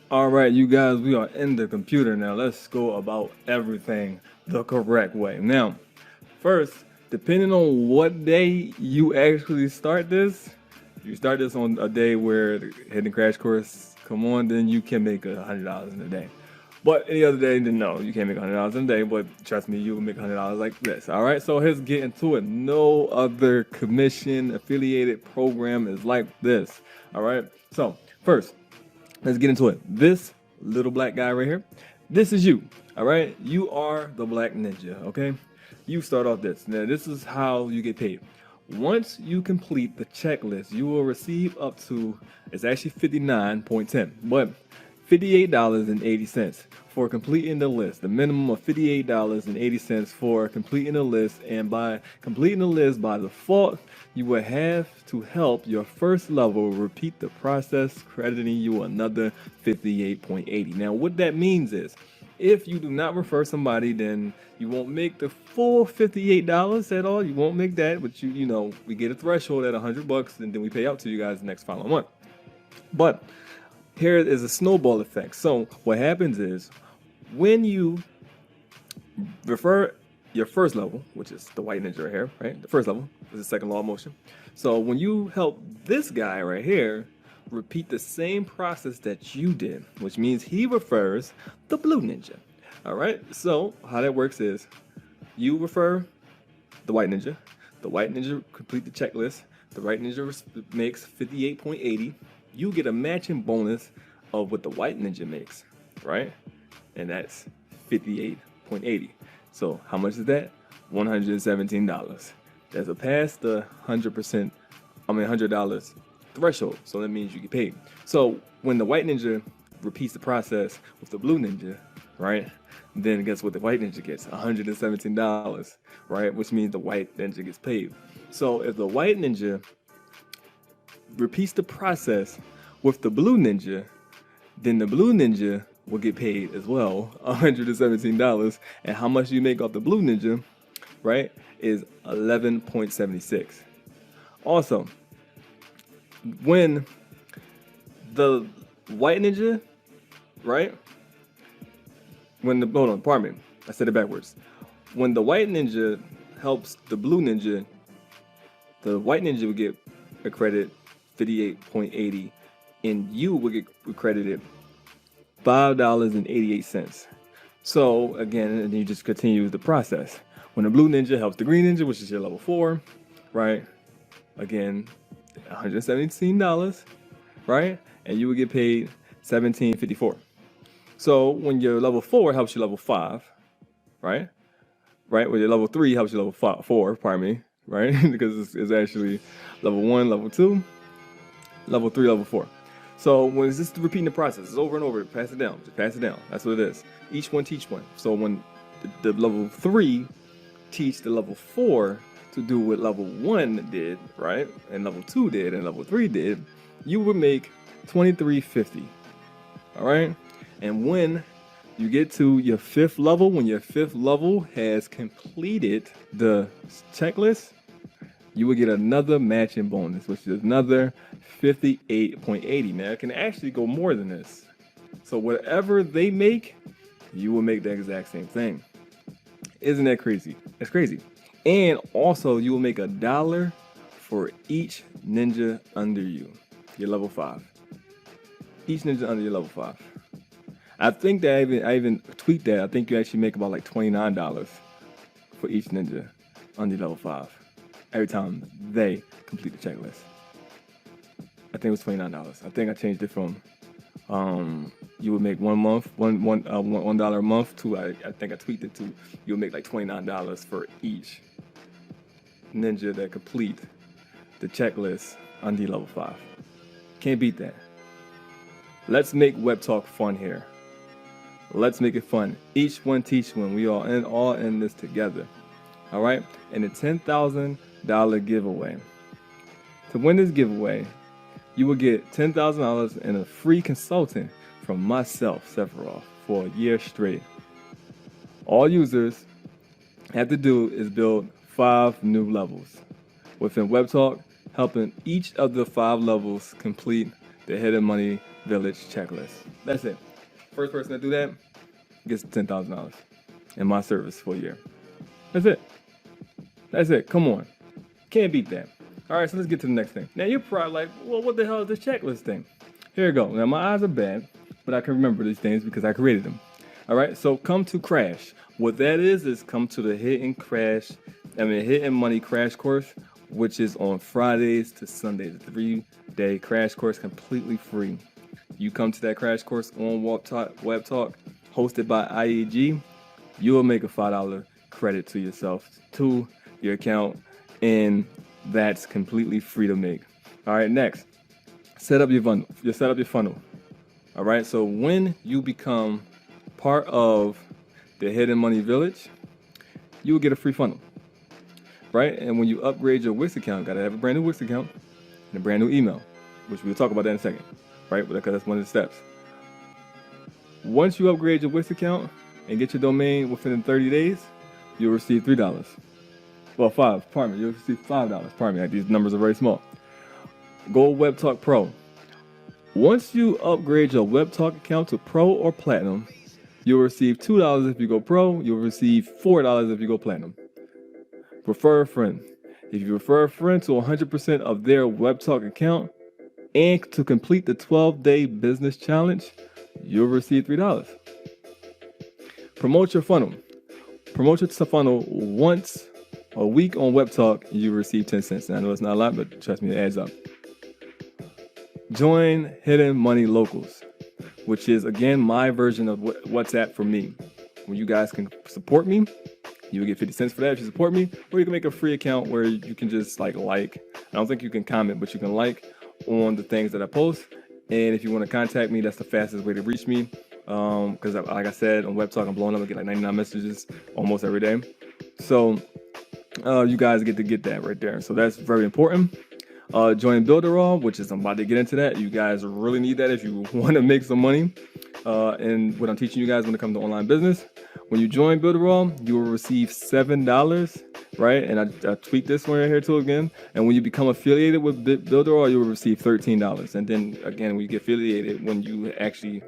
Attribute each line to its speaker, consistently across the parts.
Speaker 1: All right, you guys, we are in the computer now. Let's go about everything the correct way. Now, first, depending on what day you actually start this, you start this on a day where the hidden crash course come on, then you can make $100 in a day. But any other day, then no, you can't make $100 in a day. But trust me, you will make $100 like this. All right, so let's get into it. No other commission affiliated program is like this. All right, so first, let's get into it. This little black guy right here, this is you. All right, you are the black ninja. Okay, you start off this. Now, this is how you get paid. Once you complete the checklist, you will receive up to, it's actually 59.10, but $58.80 for completing the list. The minimum of $58.80 for completing the list, and by completing the list by default, you will have to help your first level repeat the process, crediting you another $58.80. Now, what that means is, if you do not refer somebody, then you won't make the full $58 at all. You won't make that, but you know, we get a threshold at $100, and then we pay out to you guys the next following month. But here is a snowball effect. So what happens is, when you refer your first level, which is the white ninja right here, right? The first level is the second law of motion. So when you help this guy right here repeat the same process that you did, which means he refers the blue ninja. All right. So how that works is, you refer the white ninja complete the checklist. The white ninja makes 58.80. You get a matching bonus of what the white ninja makes, right? And that's 58.80. So how much is that? $117. That's a past the $100 threshold. So that means you get paid. So when the white ninja repeats the process with the blue ninja, right? Then guess what the white ninja gets? $117, right? Which means the white ninja gets paid. So if the white ninja repeats the process with the blue ninja, then the blue ninja will get paid as well, $117. And how much you make off the blue ninja, right, is 11.76. Also, when the white ninja, right, pardon me, I said it backwards. When the white ninja helps the blue ninja, the white ninja will get accredited 58.80, and you will get accredited $5.88. So again, and you just continue the process. When the blue ninja helps the green ninja, which is your level 4, right? Again, $117, right? And you will get paid $17.54. So when your level 4 helps your level 5, right? Right? When your level 3 helps your level 4, pardon me, right? Because it's actually level 1, level 2, level 3, level 4. So when it's just repeating the process, it's over and over, pass it down, just pass it down. That's what it is. Each one teach one. So when the level 3 teach the level 4 to do what level 1 did, right? And level 2 did, and level 3 did, you would make $23.50. All right? And when you get to your 5th level, when your 5th level has completed the checklist, you will get another matching bonus, which is another 58.80. Now, it can actually go more than this. So whatever they make, you will make the exact same thing. Isn't that crazy? That's crazy. And also, you will make $1 for each ninja under you, your level 5. Each ninja under your level 5. I think that I even tweaked that. I think you actually make about like $29 for each ninja under level 5 every time they complete the checklist. I think it was $29. I think I changed it from you would make $1 a month to I think I tweaked it to you would make like $29 for each ninja that complete the checklist under level 5. Can't beat that. Let's make Webtalk fun here. Let's make it fun. Each one teach one. We are all in this together. All right? And a $10,000 giveaway. To win this giveaway, you will get $10,000 and a free consultant from myself, Sethiroth, for a year straight. All users have to do is build 5 new levels within Webtalk, helping each of the 5 levels complete the Hidden Money Village checklist. That's it. First person to do that gets $10,000 in my service for a year. That's it. That's it. Come on. Can't beat that. All right, so let's get to the next thing. Now, you're probably like, well, what the hell is this checklist thing? Here we go. Now, my eyes are bad, but I can remember these things because I created them. All right, so come to crash. What that is come to the hidden money crash course, which is on Fridays to Sundays, a 3-day crash course, completely free. You come to that crash course on Webtalk, hosted by IEG, you will make a $5 credit to yourself, to your account, and that's completely free to make. All right, next, set up your funnel. All right, so when you become part of the Hidden Money Village, you will get a free funnel, right? And when you upgrade your Wix account, gotta have a brand new Wix account and a brand new email, which we'll talk about that in a second, right? Because that's one of the steps. Once you upgrade your Wix account and get your domain within 30 days, you'll receive $3. Well, you'll receive $5. Pardon me, these numbers are very small. Go Webtalk Pro. Once you upgrade your Webtalk account to Pro or Platinum, you'll receive $2 if you go Pro. You'll receive $4 if you go Platinum. Refer a friend. If you refer a friend to 100% of their Webtalk account and to complete the 12-day business challenge, you'll receive $3. Promote your funnel. Promote your funnel once a week on Webtalk, and you receive 10 cents. Now, I know it's not a lot, but trust me, it adds up. Join Hidden Money Locals, which is, again, my version of WhatsApp for me. When you guys can support me, you will get 50 cents for that if you support me, or you can make a free account where you can just like. I don't think you can comment, but you can like on the things that I post. And if you want to contact me, that's the fastest way to reach me. Because like I said, on Webtalk, I'm blowing up. I get like 99 messages almost every day. So you guys get to get that right there. So that's very important. Join Builderall, which is, I'm about to get into that. You guys really need that if you want to make some money. And what I'm teaching you guys when it comes to online business. When you join Builderall, you will receive $7, right? And I tweaked this one right here too again. And when you become affiliated with Builderall, you will receive $13. And then again, when you get affiliated, when you actually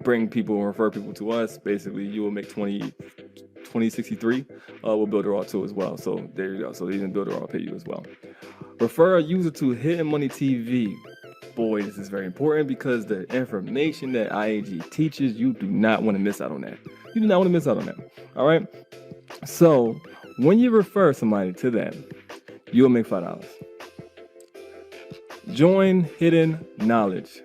Speaker 1: bring people and refer people to us, basically you will make $20.63 with Builderall too as well. So there you go. So even Builderall will pay you as well. Refer a user to Hidden Money TV. Boy, this is very important because the information that IAG teaches, you do not want to miss out on that. You do not want to miss out on that. All right. So when you refer somebody to that, you'll make $5. Join Hidden Knowledge.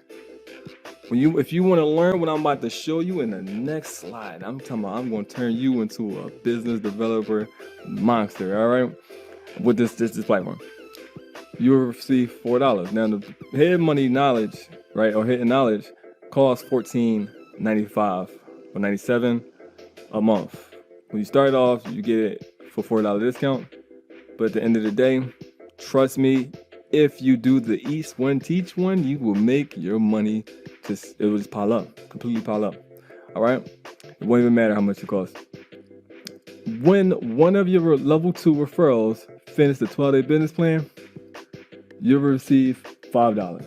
Speaker 1: If you want to learn what I'm about to show you in the next slide, I'm going to turn you into a business developer monster. All right. With this platform, you will receive $4. Now the Hidden Money Knowledge, right, or Hidden Knowledge costs $14.95 or $97 a month. When you start off, you get it for $4 discount. But at the end of the day, trust me, if you do the Eat One Teach One, you will make your money it will just pile up, completely pile up. All right? It won't even matter how much it costs. When one of your level 2 referrals finish the 12-day business plan, you'll receive $5.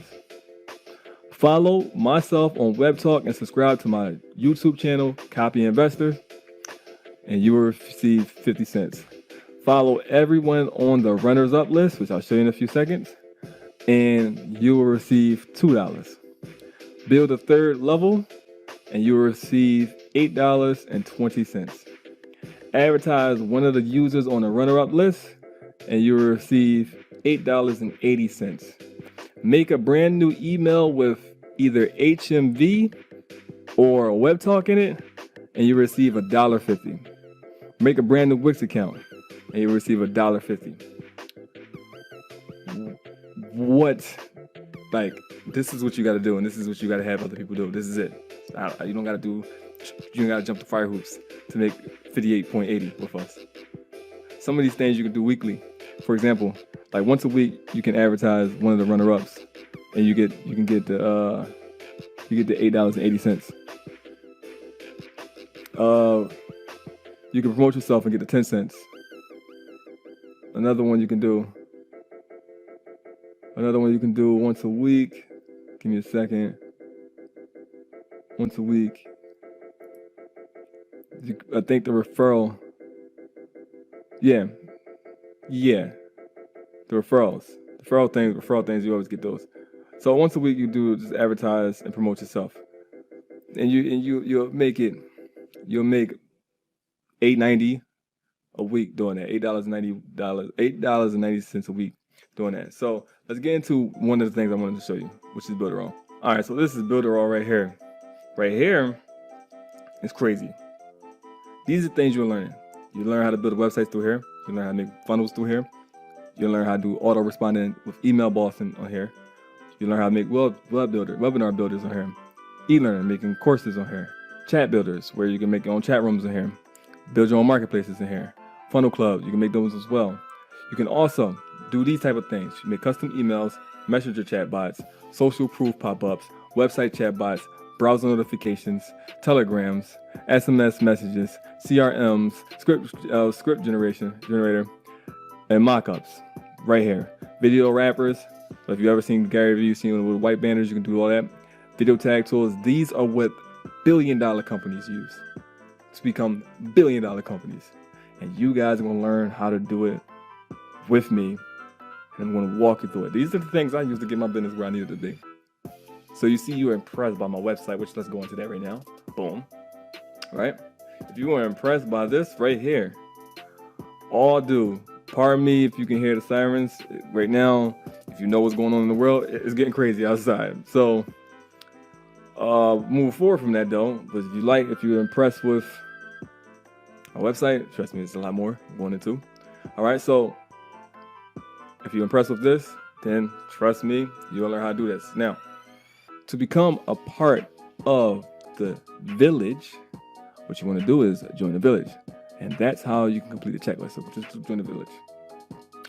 Speaker 1: Follow myself on Webtalk and subscribe to my YouTube channel, Copy Investor, and you will receive 50 cents. Follow everyone on the runners up list, which I'll show you in a few seconds, and you will receive $2. Build a third level, and you will receive $8.20. Advertise one of the users on the runner up list, and you will receive $8.80. Make a brand new email with either HMV or Webtalk in it, and you receive $1.50. Make a brand new Wix account, and you receive $1.50. This is what you got to do, and this is what you got to have other people do. This is it. You don't got to jump the fire hoops to make 58.80 with us. Some of these things you can do weekly. For example, like once a week, you can advertise one of the runner-ups, and you get the $8.80. You can promote yourself and get the 10 cents. Another one you can do once a week. Give me a second. once a week. I think the referral. Yeah. The referral things, you always get those. So once a week you do just advertise and promote yourself. And you'll make $8.90 a week doing that. $8.90 a week doing that. So let's get into one of the things I wanted to show you, which is Builderall. All right, so this is Builderall right here. Right here is crazy. These are things you're learning. You learn how to build websites through here. You learn how to make funnels through here. You learn how to do auto responding with email bossing on here. You learn how to make webinar builders on here. E-learning, making courses on here. Chat builders, where you can make your own chat rooms in here. Build your own marketplaces in here. Funnel clubs, you can make those as well. You can also do these type of things. You make custom emails, messenger chat bots, social proof pop-ups, website chat bots, browser notifications, telegrams, SMS messages, CRMs, script generator, and mockups right here. Video wrappers. So if you've ever seen Gary Vee, you've seen with white banners, you can do all that. Video tag tools. These are what billion-dollar companies use to become billion-dollar companies. And you guys are going to learn how to do it with me. And I'm going to walk you through it. These are the things I use to get my business where I need it to be. So you see you're impressed by my website, which let's go into that right now. Boom. Right? If you were impressed by this right here, all do, pardon me if you can hear the sirens right now, if you know what's going on in the world, it's getting crazy outside. So move forward from that though. But if you're impressed with our website, trust me, it's a lot more going into. All right, so if you're impressed with this, then trust me, you'll learn how to do this. Now, to become a part of the village, what you want to do is join the village. And that's how you can complete the checklist. So just join the village.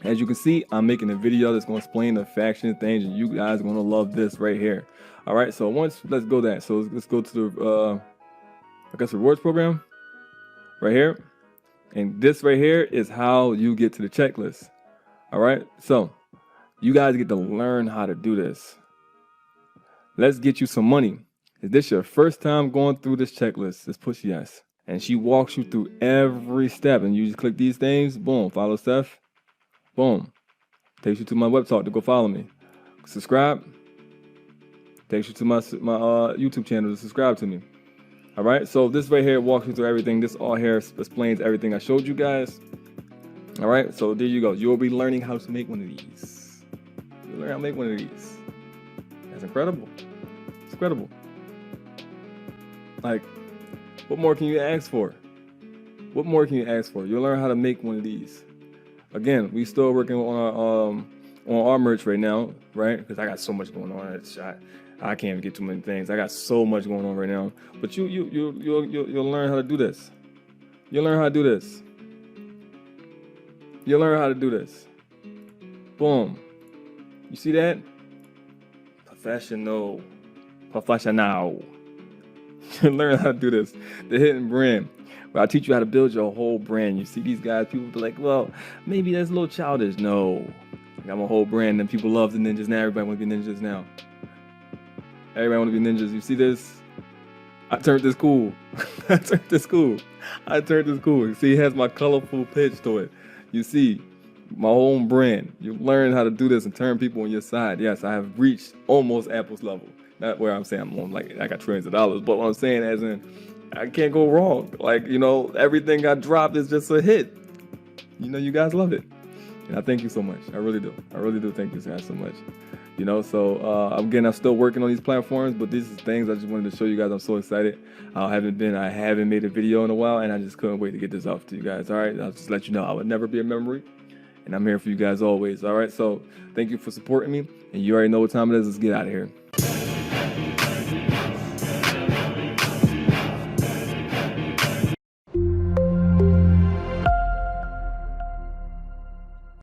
Speaker 1: As you can see, I'm making a video that's going to explain the faction things, and you guys are going to love this right here. All right, so let's go that. So let's go to the, rewards program right here. And this right here is how you get to the checklist. All right, so you guys get to learn how to do this. Let's get you some money. Is this your first time going through this checklist? Just push yes. And she walks you through every step. And you just click these things. Boom. Follow Steph. Boom. Takes you to my Webtalk to go follow me. Subscribe. Takes you to my YouTube channel to subscribe to me. All right. So this right here walks you through everything. This all here explains everything I showed you guys. All right. So there you go. You'll be learning how to make one of these. You'll learn how to make one of these. That's incredible. It's incredible. Like, what more can you ask for? What more can you ask for? You'll learn how to make one of these. Again, we still working on our merch right now, right? Because I got so much going on. I can't even get too many things. I got so much going on right now. But you'll learn how to do this. You'll learn how to do this. You'll learn how to do this. Boom. You see that? Professional. You learn how to do this. The hidden brand. Where I'll teach you how to build your whole brand. You see these guys, people be like, well, maybe that's a little childish. No. I got my whole brand and people love the ninjas now. Everybody want to be ninjas now. Everybody want to be ninjas. You see this? I turned this cool. I turned this cool. You see, it has my colorful pitch to it. You see, my own brand. You learn how to do this and turn people on your side. Yes, I have reached almost Apple's level. Not where I'm saying I'm on, like, I got trillions of dollars, but what I'm saying as in, I can't go wrong. Like, everything I dropped is just a hit. You guys love it. And I thank you so much. I really do. Thank you guys so much. So I'm still working on these platforms, but these are things I just wanted to show you guys. I'm so excited. I haven't made a video in a while, and I just couldn't wait to get this off to you guys. All right. I'll just let you know I would never be a memory, and I'm here for you guys always. All right. So thank you for supporting me, and you already know what time it is. Let's get out of here.